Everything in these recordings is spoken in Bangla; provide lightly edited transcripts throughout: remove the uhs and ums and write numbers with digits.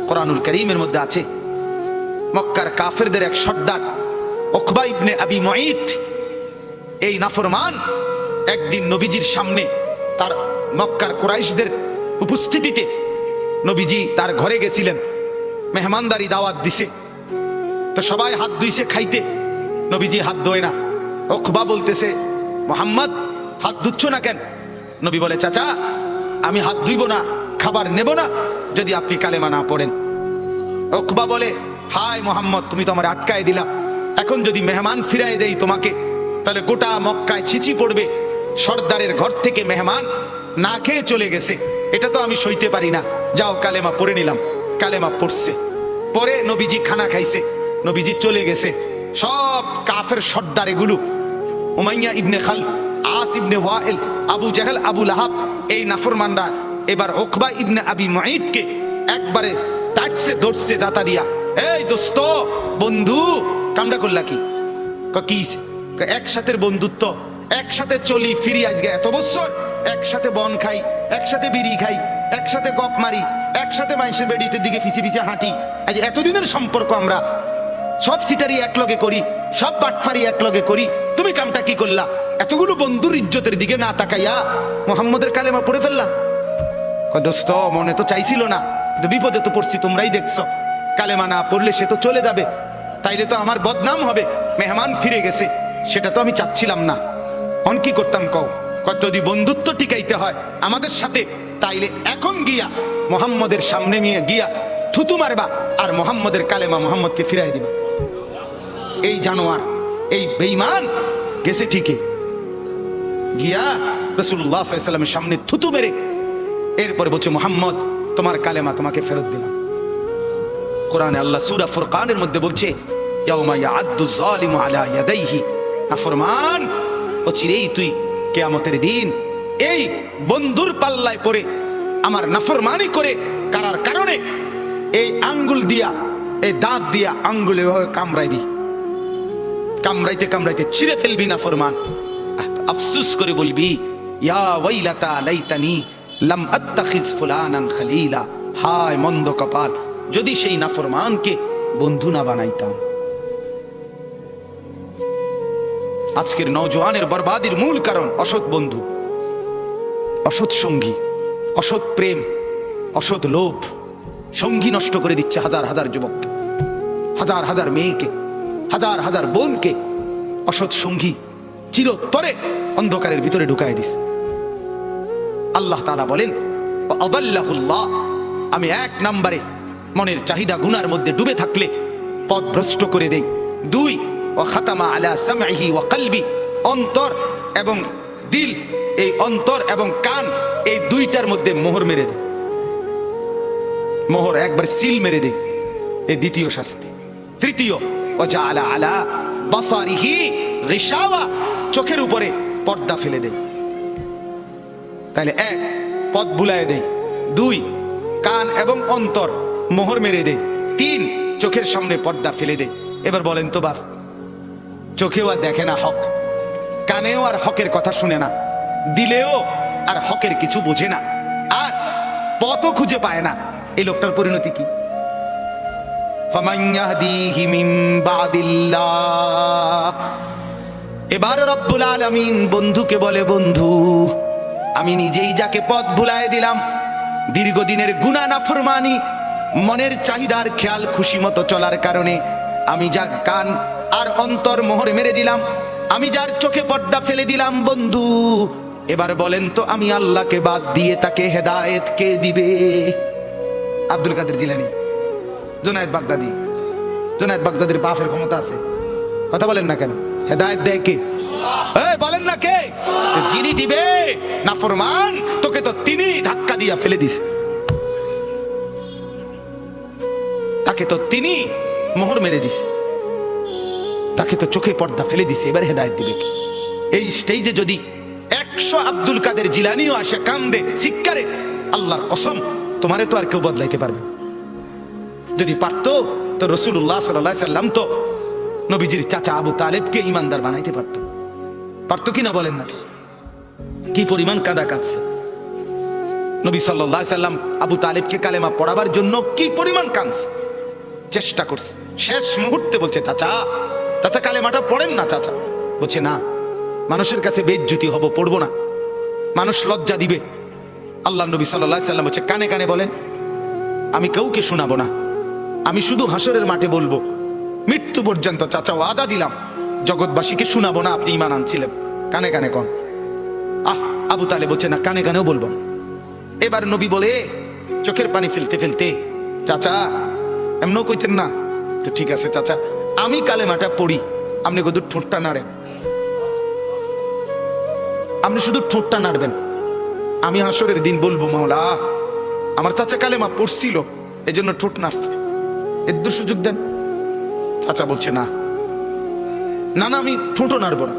কোরআনুল কারীমের মধ্যে আছে, মক্কার কাফেরদের এক সর্দার উকবা ইবনে আবি মুঈত, এই নাফরমান একদিন নবীজির সামনে, তার মক্কার কুরাইশদের উপস্থিতিতে নবীজি তার ঘরে গেছিলেন, মেহমানদারি দাওয়াত দিছে, তো সবাই হাত ধুইছে খাইতে, নবীজি হাত ধোয় না। উকবা বলতেছে, মুহাম্মদ হাত ধুচ্ছ না কেন? নবী বলে, চাচা আমি হাত ধুইব না, খাবার নেব না যদি আপনি কালেমা না পড়েন। উকবা বলে, হায় মুহাম্মদ, তুমি তো আমার আটকায় দিলা, এখন যদি মেহমান ফিরাই দেই তোমাকে, তাহলে গোটা মক্কায় ছিচি পড়বে, সর্দারের ঘর থেকে মেহমান না খেয়ে চলে গেছে, এটা তো আমি সইতে পারি না, যাও কালেমা পড়ে নিলাম। কালেমা পড়ছে, পরে নবীজি খানা খাইছে, নবীজি চলে গেছে। সব কাফের সর্দার এগুলো, উমাইয়া ইবনে খালফ, আস ইবনে ওয়াইল, আবু জাহেল, আবু লাহাব, এই নাফরমানরা এবার উকবা ইবনে আবি মুঈতকে একবারে টাটছে ধরছে জাতা দিয়া, এই দোস্ত বন্ধু কামডা করলা কি? একসাথে বন্ধুত্ব, একসাথে চলি ফিরি, আজকে এত বছর একসাথে বন খাই, একসাথে বিড়ি খাই, একসাথে গপ মারি, একসাথে মানুষের বেড়িতে দিকে ফিসে ফিসে হাঁটি, আজ এতদিনের সম্পর্ক আমরা সব সিটারি একলগে করি, সব বাটফারি একলগে করি, তুমি কামটা কি করলা? এতগুলো বন্ধুর ইজ্জতের দিকে না তাকাইয়া মুহাম্মদের কালেমা পড়ে ফেললা। দোস্ত মনে তো চাইছিল না, বিপদে তো পড়ছি, তোমরাই দেখছো, কালেমা না পড়লে সে তো চলে যাবে, তাইলে তো আমার বদনাম হবে, মেহমান ফিরে গেছে, সেটা তো আমি চাচ্ছিলাম না। অন কি করতাম কও? যদি বন্ধুত্ব টিকাইতে হয় আমাদের সাথে, তাইলে এখন গিয়া মুহাম্মদের সামনে নিয়ে গিয়া থুতু মারবা আর মুহাম্মদের কালেমা মুহাম্মদকে ফিরাই দিবা। এই জানোয়ার, এই বেঈমান গেছে ঠিকই, গিয়া রাসূলুল্লাহ সাল্লাল্লাহু আলাইহি ওয়াসাল্লামের সামনে থুতু মেরে এরপরে বলছে, মুহাম্মদ তোমার কালেমা তোমাকে ফেরত দিলাম। কোরআনে আল্লাহ সূরা ফুরকানের মধ্যে বলছে, ইয়াউমা ইয়াআদ্দু যালিমু আলা ইয়াদাইহি, নাফরমান অচিরেই তুই কিয়ামতের দিন এই বন্ধুর পাল্লায় পড়ে আমার নাফরমানি করে কারার কারণে এই আঙ্গুল দিয়া, এই দাঁত দিয়া আঙ্গুলে কামড়াইবি, কামড়াইতে কামড়াইতে ছিঁড়ে ফেলবি নাফরমান। আফসোস করে বলবি, ইয়া ওয়াইলাতা লাইতানি লাম আত্তাখিজ ফুলানান খলিলা, হায় মন্দ কপাল, যদি সেই নাফরমানকে বন্ধু না বানাইতাম। আজকের নওজোয়ানের বরবাদির মূল কারণ অসৎ বন্ধু, অসৎ সঙ্গী, অসৎ প্রেম, অসৎ লোভ। সঙ্গী নষ্ট করে দিচ্ছে হাজার হাজার যুবককে, হাজার হাজার মেয়েকে, হাজার হাজার বোনকে অসৎ সঙ্গী চিরতরে অন্ধকারের ভিতরে ঢুকায় দিস। আল্লাহ তাআলা বলেন, আদাল্লাহুল্লাহ, আমি এক নম্বরে মনের চাহিদা গুনার মধ্যে ডুবে থাকলে পথ ভ্রষ্ট করে দেই। দুই, ওয়া খাতামা আলা সামঈহি ওয়া কলবি, অন্তর এবং দিল, এই অন্তর এবং কান, এই দুইটার মধ্যে মোহর মেরে দেয়, মোহর একবার সিল মেরে দেয়, এই দ্বিতীয় শাস্তি। তৃতীয়, ওয়া জাআলা আলা বাসারিহি গিশাওয়া, চোখের উপরে পর্দা ফেলে দেয়। তাহলে এক, পথ ভুলায় দেয়। দুই, কান এবং অন্তর মোহর মেরে দেয়। তিন, চোখের সামনে পর্দা ফেলে দেয়। এবার বলেন তো বাপ, চোখেও আর দেখে না হক, কানেও আর হকের কথা শুনে না, দিলেও আর হকের কিছু বোঝে না, আর পথও খুঁজে পায় না, এই লোকটার পরিণতি কি? ফামান ইয়াহদিহি মিন বাদিল্লাহ। এবার রব্বুল আলামিন বন্ধুকে বলে, বন্ধু আমি নিজেই যাকে পথ ভুলায় দিলাম, দীর্ঘদিনের গুনাহ নাফরমানি, মনের চাহিদার খেয়াল খুশি মতো চলার কারণে আমি যা কান আর অন্তর মোহর মেরে দিলাম, আমি যার চোখে পর্দা ফেলে দিলাম, বন্ধু এবার বলেন তো আমি আল্লাহকে বাদ দিয়ে তাকে হেদায়েত কে দিবে? আব্দুল কাদের জিলানী, জুনায়েদ বাগদাদি, জুনায়েদ বাগদাদির বাপের ক্ষমতা আছে, কথা বলেন না কেন? হেদায়েত দেয় কে? বলেন না কে? যিনি দিবে নাফরমান, তোকে তো তিনি ধাক্কা দিয়া ফেলে দিছে, তাকে তো তিনি মোহর মেরে দিছে, তাকে তো চোখে পর্দা ফেলে দিছে, এবার হেদায়েত দিবে কে? এই স্টেজে যদি 100 আব্দুল কাদের জিলানীও আসে কান্দে শিক্ষারে, আল্লাহর কসম তোমারে তো আর কেউ বদলাইতে পারবে। যদি পারতো তো রাসূলুল্লাহ সাল্লাল্লাহু আলাইহি সাল্লাম তো নবীজির চাচা আবু তালেবকে ইমানদার বানাইতে পারতো, পারতো কিনা বলেন না? কি পরিমাণ কাঁদা কাঁদছে, নবী সাল্লাল্লাহু আলাইহি সাল্লাম আবু তালেবকে কালেমা পড়াবার জন্য কি পরিমাণ কাঁদছে, চেষ্টা করছে। শেষ মুহূর্তে বলছে, চাচা চাচা কালেমাটা পড়েন না চাচা। বলছে না, মানুষের কাছে বেইজ্জতি হব, পড়বো না, মানুষ লজ্জা দিবে। আল্লাহ নবী সাল্লাল্লাহু আলাইহি সাল্লাম বলছে, কানে কানে বলেন, আমি কাউকে শোনাবো না, আমি শুধু হাসরের মাঠে বলবো, মৃত্যু পর্যন্ত চাচা ওয়াদা দিলাম জগৎবাসীকে শোনাবো না আপনি ঈমান আনছিলেন, কানে কানে কন। আবু তালেব বলছে না, কানে কানেও বলবো না। এবার নবী বলে চোখের পানি ফেলতে ফেলতে, চাচা এমনও কইতেন না তো, ঠিক আছে চাচা আমি কালেমাটা পড়ি, আপনি কত ঠোঁটটা নাড়েন, আপনি শুধু ঠোঁটটা নাড়বেন, আমি হাসরের দিন বলবো মাওলা আমার চাচা কালেমা পড়ছিল এজন্য ঠোঁট নাড়ছে, এর সুযোগ দেন। চাচা বলছে না না না, আমি ঠোঁটও নাড়বো না।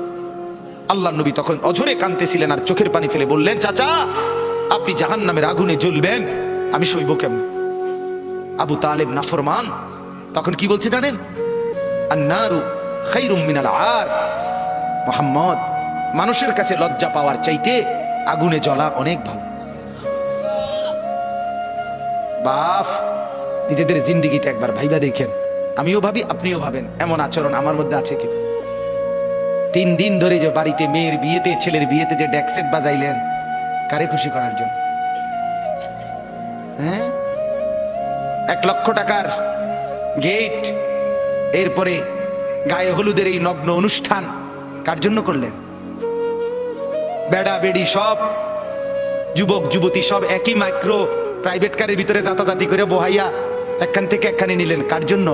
আল্লাহ নবী তখন অঝরে কাঁদতেছিলেন আর চোখের পানি ফেলে বললেন, চাচা আপনি জাহান্নামের আগুনে জ্বলবেন, আমি সইব কেমন? আবু তালেব নাফরমান তখন কি বলছে জানেন? আন্নারু খায়রুম মিনাল আর। মুহাম্মদ, মানুষের কাছে লজ্জা পাওয়ার চাইতে আগুনে জ্বলা অনেক ভালো। বাপ, নিজেদের জিন্দেগিতে একবার ভাইবা দেখেন, আমিও ভাবি আপনিও ভাবেন, এমন আচরণ আমার মধ্যে আছে কি? 3 দিন ধরে যে বাড়িতে মেয়ের বিয়েতে, ছেলের বিয়েতে যে ডেকসেট বাজাইলেন, কারে খুশি করার জন্য? হ্যাঁ, 1 লক্ষ টাকার গেট, এরপরে গায়ে হলুদের এই নগ্ন অনুষ্ঠান কার জন্য করলেন? বেড়া বেড়ি সব, যুবক যুবতী সব একই মাইক্রো প্রাইভেট কারের ভিতরে যাতাযাতি করে বহাইয়া একখান থেকে একখানে নিলেন, কার জন্য?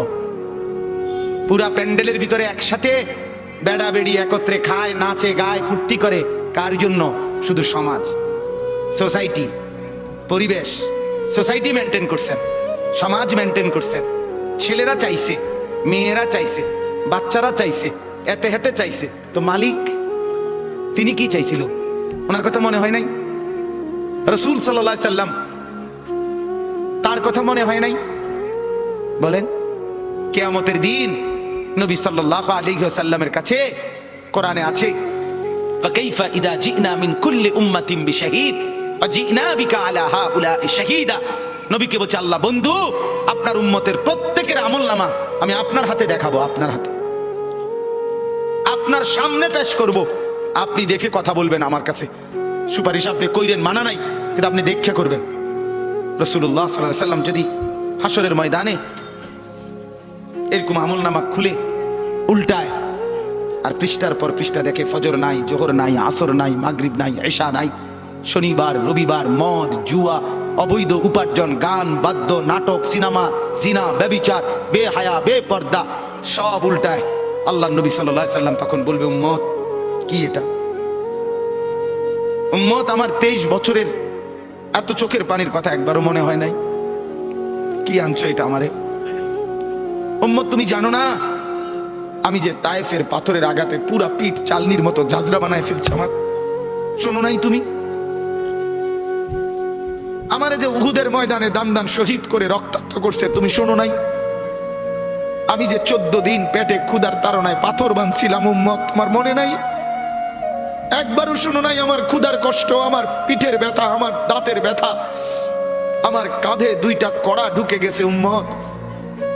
পুরা প্যান্ডেলের ভিতরে একসাথে বেড়া বেড়ি একত্রে খায়, নাচে, গায়, ফুর্তি করে, কার জন্য? শুধু সমাজ, সোসাইটি, পরিবেশ, সোসাইটি মেনটেন করছেন, সমাজ মেনটেন করছেন। ছেলেরা চাইছে, মেয়েরা চাইছে, বাচ্চারা চাইছে, এতে হেতে চাইছে, তো মালিক তিনি কি চাইছিল? ওনার কথা মনে হয় নাই? রাসূল সাল্লাল্লাহু আলাইহি সাল্লাম তার কথা মনে হয় নাই? বলেন, কিয়ামতের দিন নবী সাল্লাল্লাহু আলাইহি ওয়াসাল্লামের কাছে কোরআনে আছে, ফাকাইফা ইদা জিনা মিন কুল্লি উম্মাতিন বিশাহিদ ওয়া জিনা বিকা আলা হাউলাই শাহীদা। নবীকে বলছে আল্লাহ, বন্ধু আপনার উম্মতের প্রত্যেকের আমলনামা আমি আপনার হাতে দেখাবো, আপনার হাতে, আপনার সামনে পেশ করব, আপনি দেখে কথা বলবেন। আমার কাছে সুপারিশ আপনি কইরেন, মানা নাই, কিন্তু আপনি দেখে করবেন। রাসূলুল্লাহ সাল্লাল্লাহু আলাইহি ওয়াসাল্লাম যদি হাসরের ময়দানে এরকম আমলনামা খুলে উল্টায় আর পৃষ্ঠার পর পৃষ্ঠা দেখে ফজর নাই, জোহর নাই, আসর নাই, মাগরিব নাই, ইশা নাই, শনিবার রবিবার, মদ জুয়া, অবৈধ উপার্জন, গান বাদ্য, নাটক, সিনেমা, জিনা, ব্যভিচার, বেহায়া, বেপর্দা, সব উল্টায়। আল্লাহ নবী সাল্লাল্লাহু আলাইহি সাল্লাম তখন বলবে, উম্মত কি এটা? উম্মত আমার 23 বছরের এত চোখের পানির কথা একবারও মনে হয় নাই? কি আনছো এটা আমারে? উম্মত তুমি জানো না আমি যে তায়েফের পাথরের আঘাতে পুরা পিঠ চালনির মতো জাজরা বানায় ফেলছে আমার? শোনো নাই তুমি? আমারে যে উহুদের ময়দানে দান দান শহীদ করে রক্তাক্ত করছে, তুমি শোনো নাই? আমি যে 14 দিন পেটে ক্ষুধার তাড়নায় পাথর বাঁধছিলাম, উম্মত তোমার মনে নাই? একবারও শোনো নাই আমার ক্ষুধার কষ্ট, আমার পিঠের ব্যথা, আমার দাঁতের ব্যথা, আমার কাঁধে 2টা কড়া ঢুকে গেছে? উম্মত,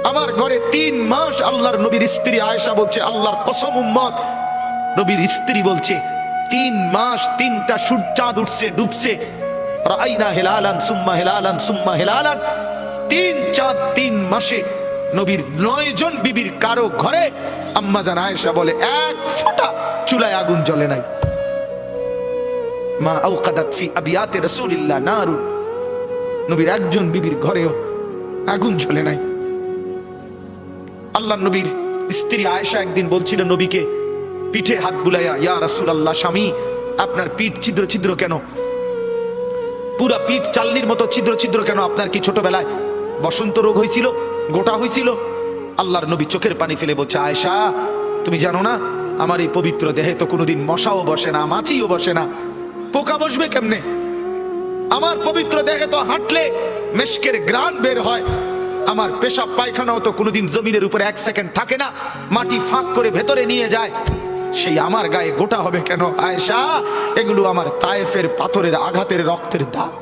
আমার ঘরে 3 মাস আল্লাহর নবীর স্ত্রী আয়েশা বলছে, আল্লাহর কসম উম্মত, নবীর স্ত্রী বলছে 3 মাস 3টা সূর্য চাঁদ উঠছে ডুবছে, রাআইনা হিলালান সুম্মা হিলালান সুম্মা হিলালান, 3 চাঁদ 3 মাসে নবীর 9 জন বিবির কারো ঘরে আম্মা জান আয়েশা বলে 1 ফোঁটা চুলায় আগুন জ্বলে নাই। মা আওকাদাত ফি আবিয়াতি রাসূলিল্লাহ নারুন, নবীর একজন বিবির ঘরেও আগুন জ্বলে নাই। আল্লাহ নবীর স্ত্রী আয়েশা একদিন বলছিল নবীকে, পিঠে হাত বুলাইয়া, ইয়া রাসূলুল্লাহ, স্বামী আপনার পিঠ ছিদ্র ছিদ্র কেন? পুরা পিঠ চালনির মতো ছিদ্র ছিদ্র কেন? আপনার কি ছোটবেলায় বসন্ত রোগ হয়েছিল, গোটা হয়েছিল? আল্লাহর নবী চোখের পানি ফেলে বলছে, আয়েশা তুমি জানো না আমার এই পবিত্র দেহে তো কোনোদিন মশাও বসে না, মাছিও বসে না, পোকা বসবে কেমনে? আমার পবিত্র দেহে তো হাঁটলে মেশকের গ্রান বের হয়, আমার পেশাব পায়খানাও তো কোনোদিন জমিনের উপরে 1 সেকেন্ড থাকে না, মাটি ফাঁক করে ভেতরে নিয়ে যায়, সেই আমার গায়ে গোটা হবে কেন? আয়েশা এগুলো আমার তায়েফের পাথরের আঘাতের রক্তের দাগ।